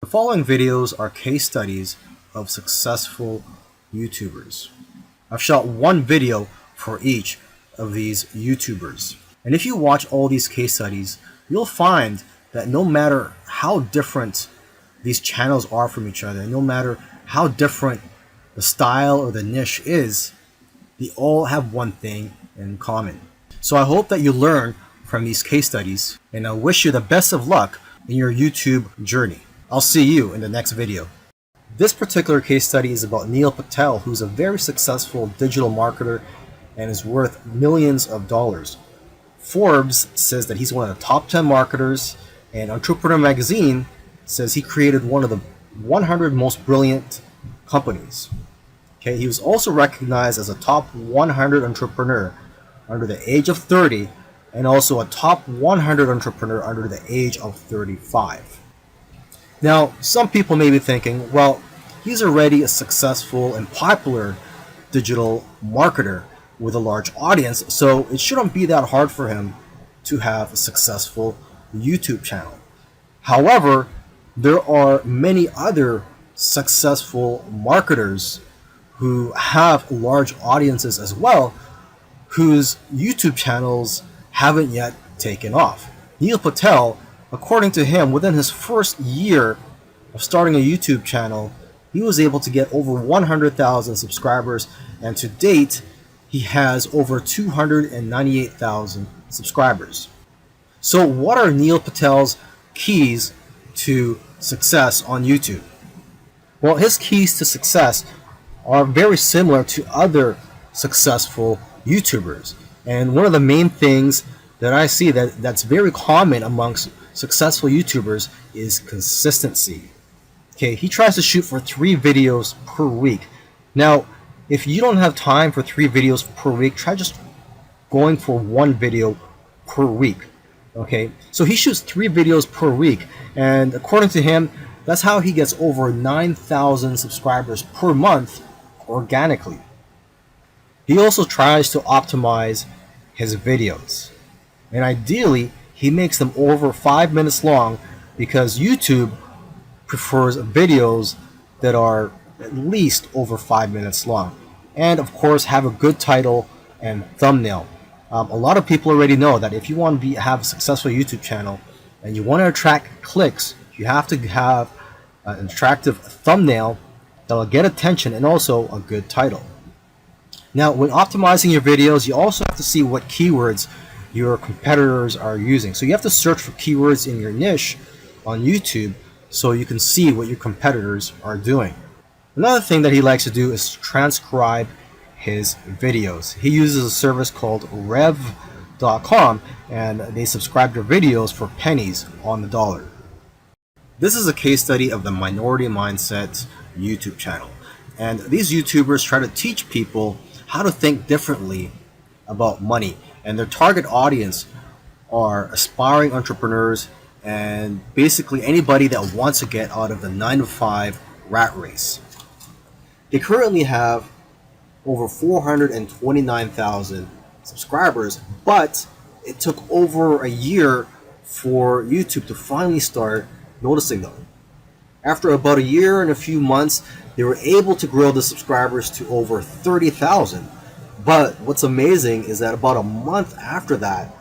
The following videos are case studies of successful YouTubers. I've shot one video for each of these YouTubers. And if you watch all these case studies, you'll find that no matter how different these channels are from each other, no matter how different the style or the niche is, they all have one thing in common. So I hope that you learn from these case studies, and I wish you the best of luck in your YouTube journey. I'll see you in the next video. This particular case study is about Neil Patel, who's a very successful digital marketer and is worth millions of dollars. Forbes says that he's one of the top 10 marketers, and Entrepreneur Magazine says he created one of the 100 most brilliant companies. Okay, he was also recognized as a top 100 entrepreneur under the age of 30 and also a top 100 entrepreneur under the age of 35. Now, some people may be thinking, well, he's already a successful and popular digital marketer with a large audience, so it shouldn't be that hard for him to have a successful YouTube channel. However, there are many other successful marketers who have large audiences as well, whose YouTube channels haven't yet taken off. Neil Patel, according to him, within his first year of starting a YouTube channel, he was able to get over 100,000 subscribers, and to date, he has over 298,000 subscribers. So what are Neil Patel's keys to success on YouTube? Well, his keys to success are very similar to other successful YouTubers. And one of the main things that I see that's very common amongst successful YouTubers is consistency. Okay, he tries to shoot for 3 videos per week. Now, if you don't have time for 3 videos per week, try just going for 1 video per week. Okay, so he shoots 3 videos per week, and according to him, that's how he gets over 9,000 subscribers per month organically. He also tries to optimize his videos, and ideally he makes them over 5 minutes long, because YouTube prefers videos that are at least over 5 minutes long, and of course have a good title and thumbnail. A lot of people already know that if you want to have a successful YouTube channel and you want to attract clicks, you have to have an attractive thumbnail that will get attention and also a good title. Now, when optimizing your videos, you also have to see what keywords your competitors are using. So you have to search for keywords in your niche on YouTube so you can see what your competitors are doing. Another thing that he likes to do is transcribe his videos. He uses a service called Rev.com, and they subscribe to videos for pennies on the dollar. This is a case study of the Minority Mindset YouTube channel. And these YouTubers try to teach people how to think differently about money. And their target audience are aspiring entrepreneurs and basically anybody that wants to get out of the 9-to-5 rat race. They currently have over 429,000 subscribers, but it took over a year for YouTube to finally start noticing them. After about a year and a few months, they were able to grow the subscribers to over 30,000. But what's amazing is that about a month after that,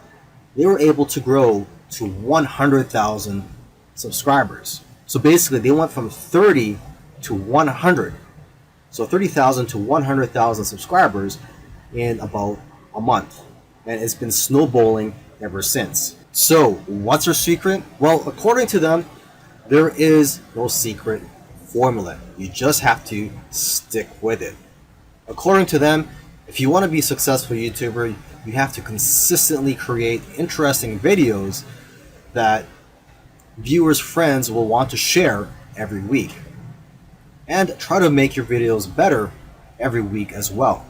they were able to grow to 100,000 subscribers. So basically, they went from 30 to 100. So 30,000 to 100,000 subscribers in about a month. And it's been snowballing ever since. So what's their secret? Well, according to them, there is no secret formula. You just have to stick with it. According to them, if you want to be a successful YouTuber, you have to consistently create interesting videos that viewers' friends will want to share every week. And try to make your videos better every week as well.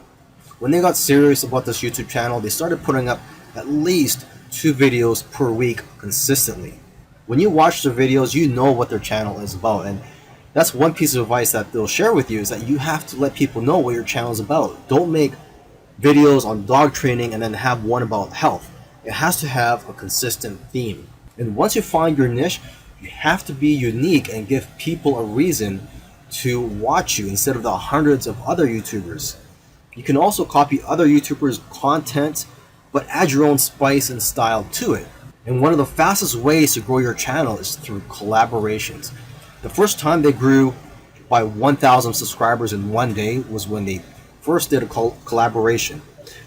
When they got serious about this YouTube channel, they started putting up at least 2 videos per week consistently. When you watch their videos, you know what their channel is about, and that's one piece of advice that they'll share with you, is that you have to let people know what your channel is about. Don't make videos on dog training and then have one about health. It has to have a consistent theme. And once you find your niche, You have to be unique and give people a reason to watch you instead of the hundreds of other YouTubers. You can also copy other YouTubers' content, but add your own spice and style to it. And one of the fastest ways to grow your channel is through collaborations. The first time they grew by 1,000 subscribers in one day was when they first did a collaboration.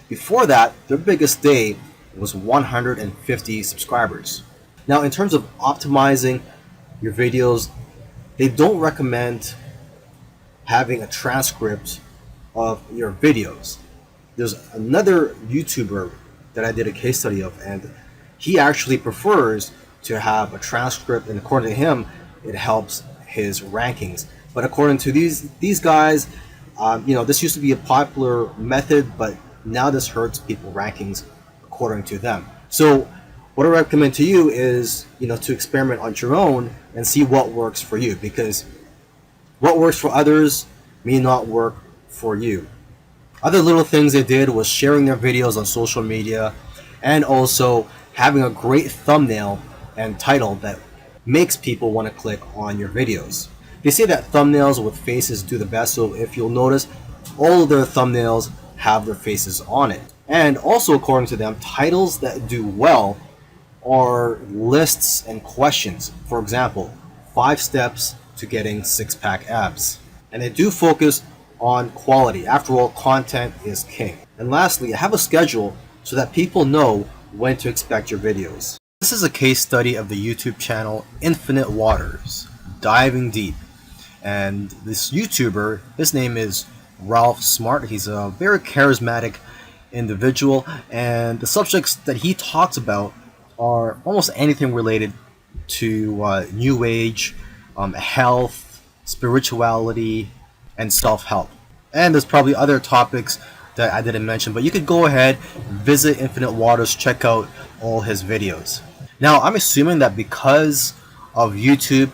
Before that, their biggest day was 150 subscribers. Now, in terms of optimizing your videos, they don't recommend having a transcript of your videos. There's another YouTuber that I did a case study of, and he actually prefers to have a transcript, and according to him, it helps his rankings. But according to these guys, this used to be a popular method, but now this hurts people rankings according to them. So what I recommend to you is, to experiment on your own and see what works for you, because what works for others may not work for you. Other little things they did was sharing their videos on social media and also having a great thumbnail and title that makes people want to click on your videos. They say that thumbnails with faces do the best, so if you'll notice, all of their thumbnails have their faces on it. And also, according to them, titles that do well are lists and questions. For example, 5 steps to getting 6-pack abs. And they do focus on quality. After all, content is king. And lastly, have a schedule so that people know when to expect your videos. This is a case study of the YouTube channel Infinite Waters, diving deep. And this YouTuber, his name is Ralph Smart. He's a very charismatic individual, and the subjects that he talks about are almost anything related to New Age, health, spirituality, and self-help. And there's probably other topics that I didn't mention, but you could go ahead, visit Infinite Waters, check out all his videos. Now, I'm assuming that because of YouTube,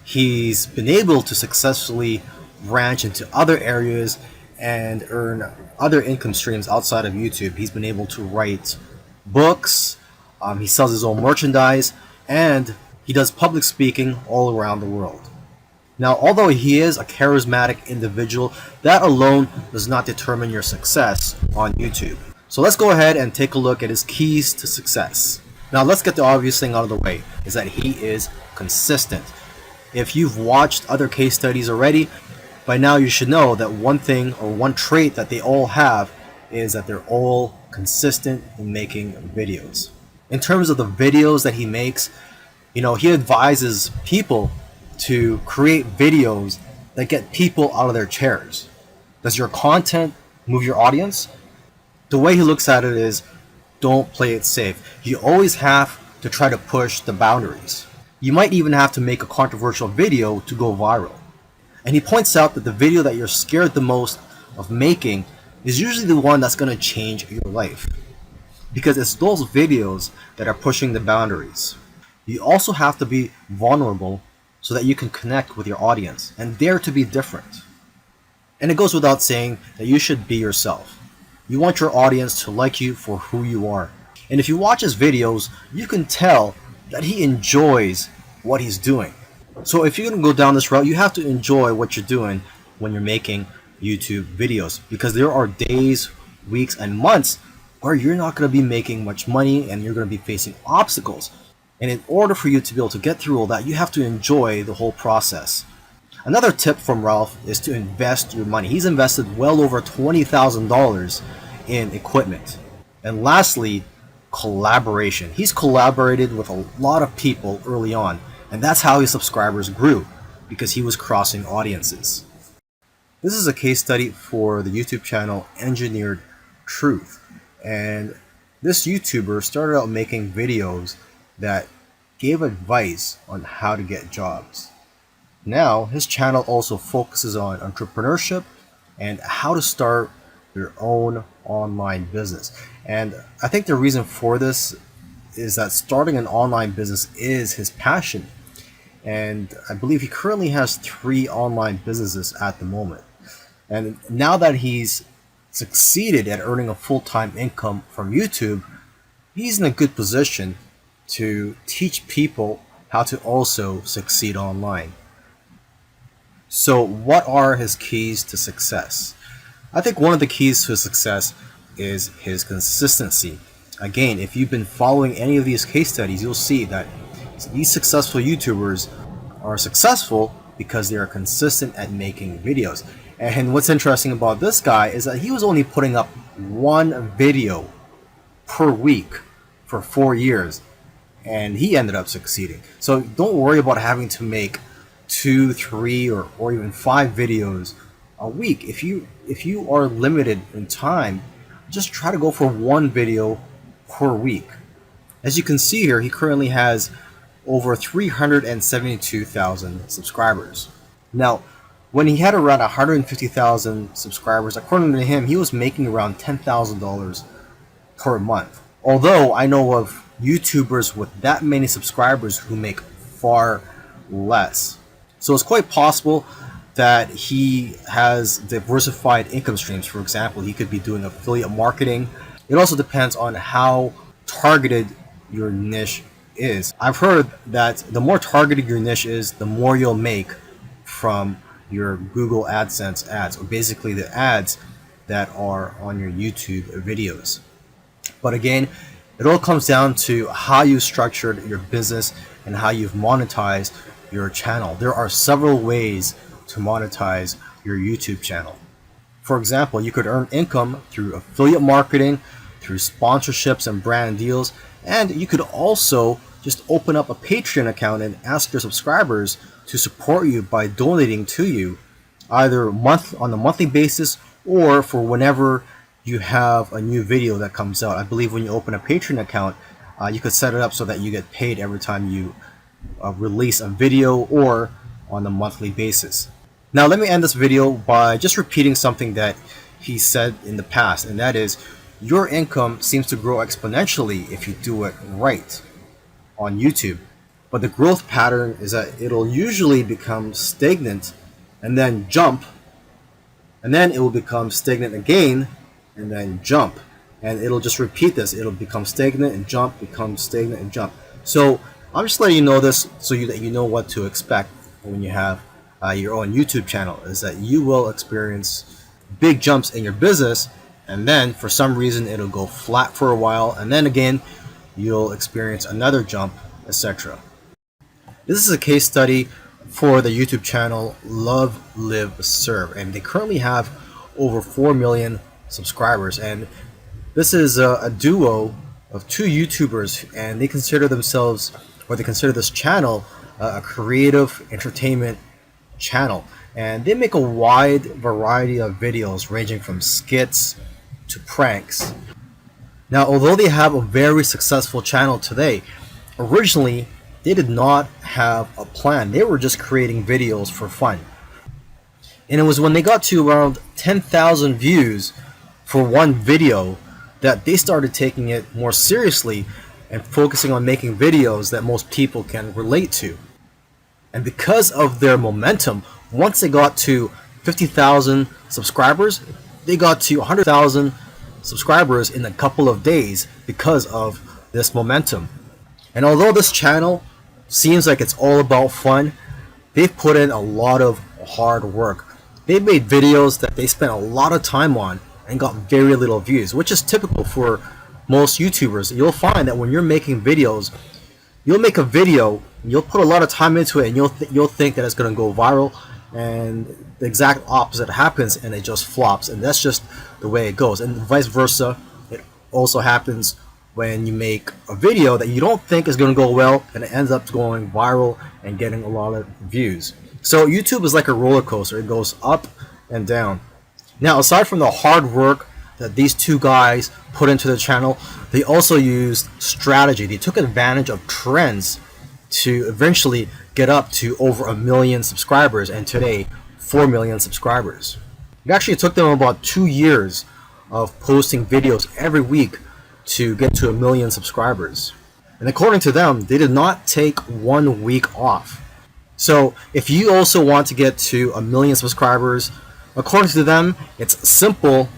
he's been able to successfully branch into other areas and earn other income streams outside of YouTube. He's been able to write books, he sells his own merchandise, and he does public speaking all around the world. Now, although he is a charismatic individual, that alone does not determine your success on YouTube. So let's go ahead and take a look at his keys to success. Now, let's get the obvious thing out of the way, is that he is consistent. If you've watched other case studies already, by now you should know that one thing or one trait that they all have is that they're all consistent in making videos. In terms of the videos that he makes, he advises people to create videos that get people out of their chairs. Does your content move your audience? The way he looks at it is, don't play it safe. You always have to try to push the boundaries. You might even have to make a controversial video to go viral. And he points out that the video that you're scared the most of making is usually the one that's going to change your life, because it's those videos that are pushing the boundaries. You also have to be vulnerable so that you can connect with your audience and dare to be different. And it goes without saying that you should be yourself. You want your audience to like you for who you are. And if you watch his videos, you can tell that he enjoys what he's doing. So if you're going to go down this route, you have to enjoy what you're doing when you're making YouTube videos, because there are days, weeks, and months where you're not going to be making much money and you're going to be facing obstacles. And in order for you to be able to get through all that, you have to enjoy the whole process. Another tip from Ralph is to invest your money. He's invested well over $20,000 in equipment. And lastly, collaboration. He's collaborated with a lot of people early on, and that's how his subscribers grew, because he was crossing audiences. This is a case study for the YouTube channel Engineered Truth, and this YouTuber started out making videos that gave advice on how to get jobs. Now his channel also focuses on entrepreneurship and how to start your own online business. And I think the reason for this is that starting an online business is his passion. And I believe he currently has 3 online businesses at the moment. And now that he's succeeded at earning a full-time income from YouTube, he's in a good position to teach people how to also succeed online. So what are his keys to success? I think one of the keys to success is his consistency. Again, if you've been following any of these case studies, you'll see that these successful YouTubers are successful because they are consistent at making videos. And what's interesting about this guy is that he was only putting up one video per week for 4 years, and he ended up succeeding. So don't worry about having to make 2, 3, or even 5 videos a week. If you are limited in time, just try to go for one video per week. As you can see here, he currently has over 372,000 subscribers. Now, when he had around 150,000 subscribers, according to him, he was making around $10,000 per month. Although I know of YouTubers with that many subscribers who make far less. So it's quite possible that he has diversified income streams. For example, he could be doing affiliate marketing. It also depends on how targeted your niche is. I've heard that the more targeted your niche is, the more you'll make from your Google AdSense ads, or basically the ads that are on your YouTube videos. But again, it all comes down to how you structured your business and how you've monetized your channel. There are several ways to monetize your YouTube channel. For example, you could earn income through affiliate marketing, through sponsorships and brand deals, and you could also just open up a Patreon account and ask your subscribers to support you by donating to you, either on a monthly basis or for whenever you have a new video that comes out. I believe when you open a Patreon account, you could set it up so that you get paid every time you release a video, or on a monthly basis. Now let me end this video by just repeating something that he said in the past, and that is, your income seems to grow exponentially if you do it right on YouTube. But the growth pattern is that it'll usually become stagnant and then jump, and then it will become stagnant again and then jump, and it'll just repeat this. It'll become stagnant and jump, become stagnant and jump. So I'm just letting you know this so that you know what to expect when you have your own YouTube channel, is that you will experience big jumps in your business, and then for some reason it'll go flat for a while, and then again you'll experience another jump, etc. This is a case study for the YouTube channel Love Live Serve, and they currently have over 4 million subscribers, and this is a duo of 2 YouTubers, and they consider themselves, or they consider this channel, a creative entertainment channel, and they make a wide variety of videos ranging from skits to pranks. Now, although they have a very successful channel today, originally they did not have a plan. They were just creating videos for fun. And it was when they got to around 10,000 views for one video that they started taking it more seriously and focusing on making videos that most people can relate to. And because of their momentum, once they got to 50,000 subscribers, they got to 100,000 subscribers in a couple of days because of this momentum. And although this channel seems like it's all about fun, they've put in a lot of hard work. They've made videos that they spent a lot of time on and got very little views, which is typical for most YouTubers. You'll find that when you're making videos, you'll make a video, you'll put a lot of time into it, and you'll think that it's going to go viral, and the exact opposite happens and it just flops, and that's just the way it goes. And vice versa, it also happens when you make a video that you don't think is going to go well and it ends up going viral and getting a lot of views. So YouTube is like a roller coaster. It goes up and down. Now, aside from the hard work that these 2 guys put into the channel, they also used strategy. They took advantage of trends to eventually get up to over 1 million subscribers, and today 4 million subscribers. It actually took them about 2 years of posting videos every week to get to 1 million subscribers. And according to them, they did not take 1 week off. So if you also want to get to 1 million subscribers, according to them, it's simple,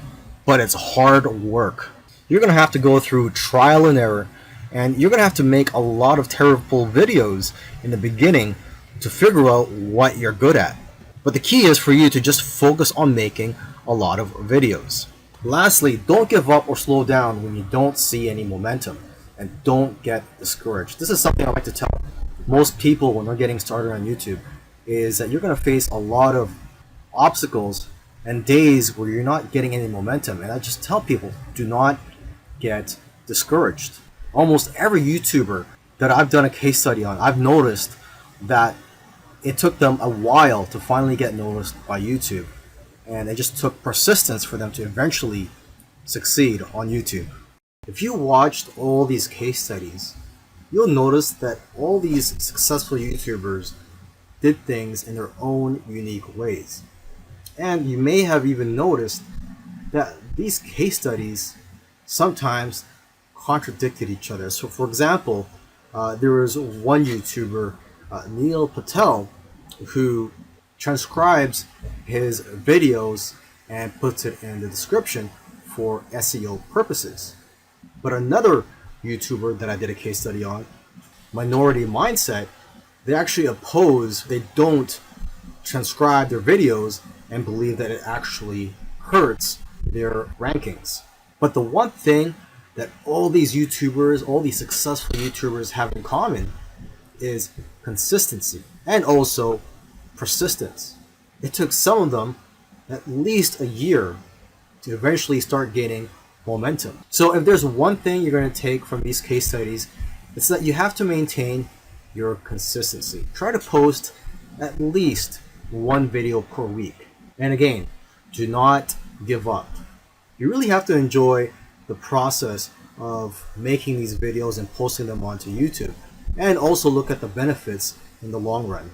but it's hard work. You're going to have to go through trial and error And you're going to have to make a lot of terrible videos in the beginning to figure out what you're good at. But the key is for you to just focus on making a lot of videos. Lastly, don't give up or slow down when you don't see any momentum, and don't get discouraged. This is something I like to tell most people when they're getting started on YouTube, is that you're going to face a lot of obstacles and days where you're not getting any momentum. And I just tell people, do not get discouraged. Almost every YouTuber that I've done a case study on, I've noticed that it took them a while to finally get noticed by YouTube. And it just took persistence for them to eventually succeed on YouTube. If you watched all these case studies, you'll notice that all these successful YouTubers did things in their own unique ways. And you may have even noticed that these case studies sometimes contradicted each other. So for example, there was one YouTuber, Neil Patel, who transcribes his videos and puts it in the description for SEO purposes. But another YouTuber that I did a case study on, Minority Mindset, they don't transcribe their videos and believe that it actually hurts their rankings. But the one thing that all these YouTubers, all these successful YouTubers have in common is consistency and also persistence. It took some of them at least a year to eventually start gaining momentum. So if there's one thing you're going to take from these case studies, it's that you have to maintain your consistency. Try to post at least one video per week. And again, do not give up. You really have to enjoy the process of making these videos and posting them onto YouTube, and also look at the benefits in the long run.